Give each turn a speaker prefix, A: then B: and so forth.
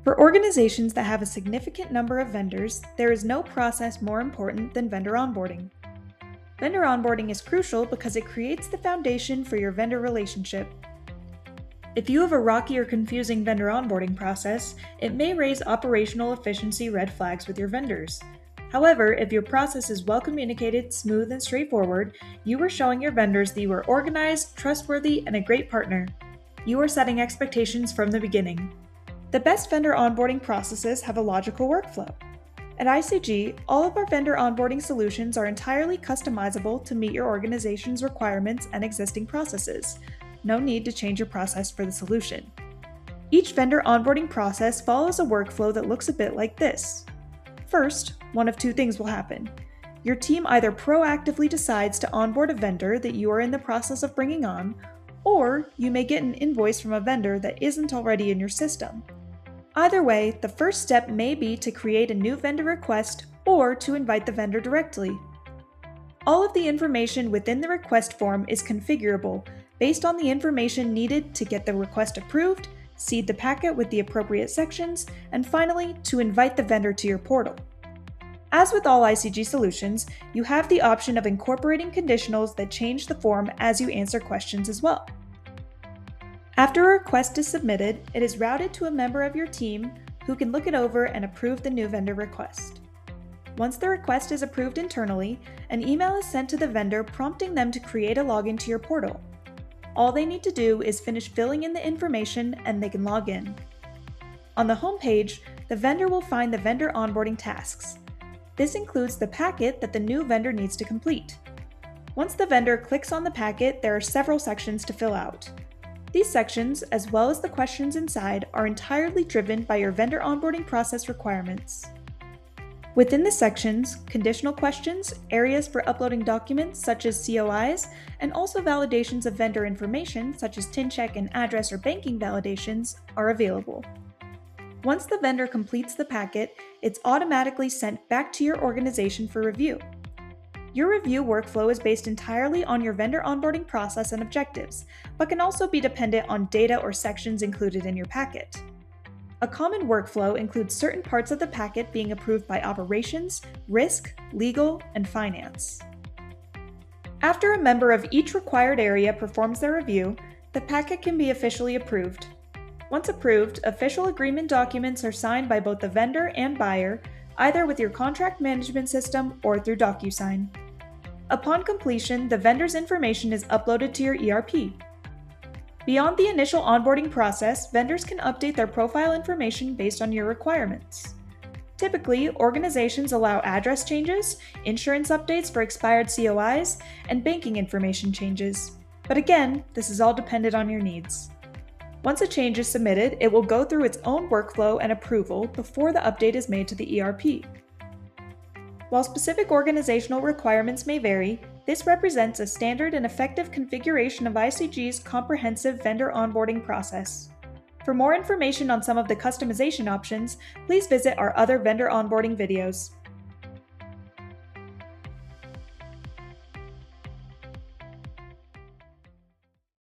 A: For organizations that have a significant number of vendors, there is no process more important than vendor onboarding. Vendor onboarding is crucial because it creates the foundation for your vendor relationship. If you have a rocky or confusing vendor onboarding process, it may raise operational efficiency red flags with your vendors. However, if your process is well communicated, smooth, and straightforward, you are showing your vendors that you are organized, trustworthy, and a great partner. You are setting expectations from the beginning. The best vendor onboarding processes have a logical workflow. At ICG, all of our vendor onboarding solutions are entirely customizable to meet your organization's requirements and existing processes. No need to change your process for the solution. Each vendor onboarding process follows a workflow that looks a bit like this. First, one of two things will happen. Your team either proactively decides to onboard a vendor that you are in the process of bringing on, or you may get an invoice from a vendor that isn't already in your system. Either way, the first step may be to create a new vendor request or to invite the vendor directly. All of the information within the request form is configurable based on the information needed to get the request approved, seed the packet with the appropriate sections, and finally, to invite the vendor to your portal. As with all ICG solutions, you have the option of incorporating conditionals that change the form as you answer questions as well. After a request is submitted, it is routed to a member of your team who can look it over and approve the new vendor request. Once the request is approved internally, an email is sent to the vendor prompting them to create a login to your portal. All they need to do is finish filling in the information and they can log in. On the home page, the vendor will find the vendor onboarding tasks. This includes the packet that the new vendor needs to complete. Once the vendor clicks on the packet, there are several sections to fill out. These sections, as well as the questions inside, are entirely driven by your vendor onboarding process requirements. Within the sections, conditional questions, areas for uploading documents such as COIs, and also validations of vendor information such as TIN check and address or banking validations are available. Once the vendor completes the packet, it's automatically sent back to your organization for review. Your review workflow is based entirely on your vendor onboarding process and objectives, but can also be dependent on data or sections included in your packet. A common workflow includes certain parts of the packet being approved by operations, risk, legal, and finance. After a member of each required area performs their review, the packet can be officially approved. Once approved, official agreement documents are signed by both the vendor and buyer, either with your contract management system or through DocuSign. Upon completion, the vendor's information is uploaded to your ERP. Beyond the initial onboarding process, vendors can update their profile information based on your requirements. Typically, organizations allow address changes, insurance updates for expired COIs, and banking information changes. But again, this is all dependent on your needs. Once a change is submitted, it will go through its own workflow and approval before the update is made to the ERP. While specific organizational requirements may vary, this represents a standard and effective configuration of ICG's comprehensive vendor onboarding process. For more information on some of the customization options, please visit our other vendor onboarding videos.